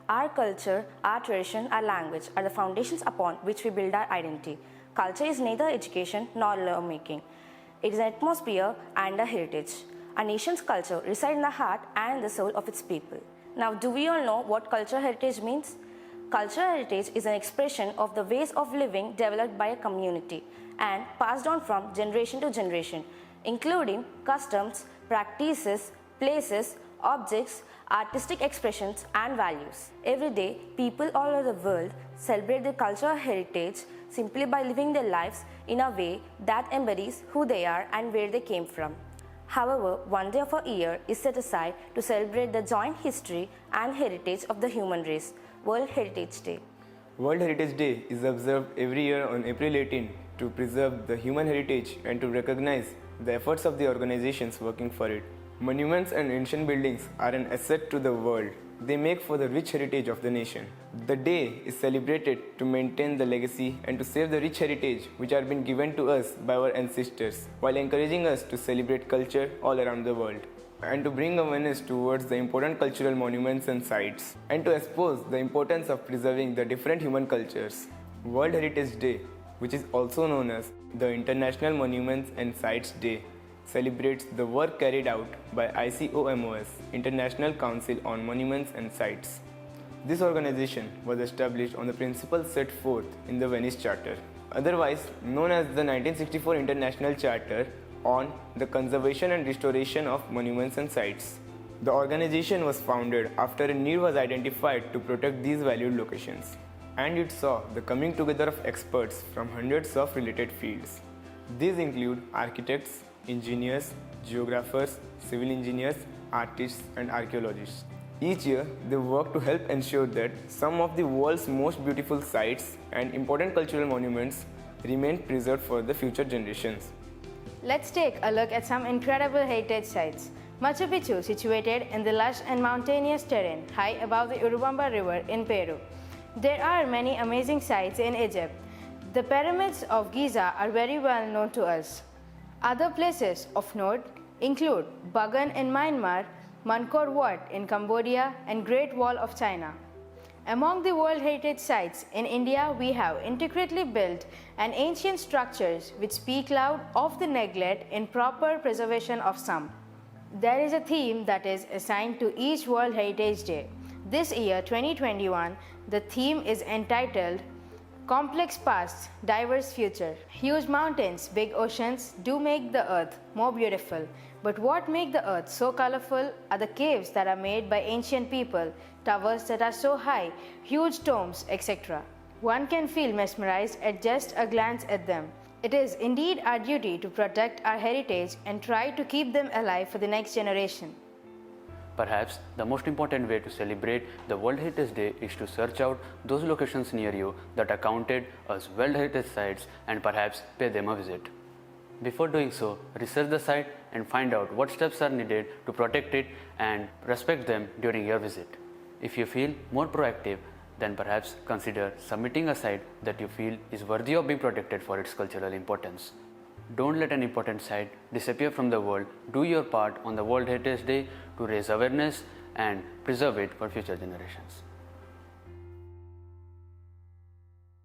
Our culture, our tradition, our language are the foundations upon which we build our identity. Culture is neither education nor lawmaking. It is an atmosphere and a heritage. A nation's culture resides in the heart and the soul of its people. Now, do we all know what cultural heritage means? Cultural heritage is an expression of the ways of living developed by a community and passed on from generation to generation, including customs, practices, places, objects, artistic expressions, and values. Every day, people all over the world celebrate their cultural heritage simply by living their lives in a way that embodies who they are and where they came from. However, one day of a year is set aside to celebrate the joint history and heritage of the human race, World Heritage Day. World Heritage Day is observed every year on April 18 to preserve the human heritage and to recognize the efforts of the organizations working for it. Monuments and ancient buildings are an asset to the world. They make for the rich heritage of the nation. The day is celebrated to maintain the legacy and to save the rich heritage which are been given to us by our ancestors, while encouraging us to celebrate culture all around the world, and to bring awareness towards the important cultural monuments and sites, and to expose the importance of preserving the different human cultures. World Heritage Day, which is also known as the International Monuments and Sites Day, celebrates the work carried out by ICOMOS, International Council on Monuments and Sites. This organization was established on the principles set forth in the Venice Charter, otherwise known as the 1964 International Charter on the Conservation and Restoration of Monuments and Sites. The organization was founded after a need was identified to protect these valued locations, and it saw the coming together of experts from hundreds of related fields. These include architects, engineers, geographers, civil engineers, artists, and archaeologists. Each year, they work to help ensure that some of the world's most beautiful sites and important cultural monuments remain preserved for the future generations. Let's take a look at some incredible heritage sites. Machu Picchu, situated in the lush and mountainous terrain high above the Urubamba River in Peru. There are many amazing sites in Egypt. The pyramids of Giza are very well known to us. Other places of note include Bagan in Myanmar, Angkor Wat in Cambodia, and Great Wall of China. Among the World Heritage Sites in India, we have intricately built and ancient structures which speak loud of the neglect in proper preservation of some. There is a theme that is assigned to each World Heritage Day. This year, 2021, the theme is entitled Complex Past, Diverse Future. Huge mountains, big oceans do make the earth more beautiful. But what makes the earth so colorful are the caves that are made by ancient people, towers that are so high, huge tombs, etc. One can feel mesmerized at just a glance at them. It is indeed our duty to protect our heritage and try to keep them alive for the next generation. Perhaps the most important way to celebrate the World Heritage Day is to search out those locations near you that are counted as World Heritage Sites and perhaps pay them a visit. Before doing so, research the site and find out what steps are needed to protect it and respect them during your visit. If you feel more proactive, then perhaps consider submitting a site that you feel is worthy of being protected for its cultural importance. Don't let an important site disappear from the world. Do your part on the World Heritage Day to raise awareness and preserve it for future generations.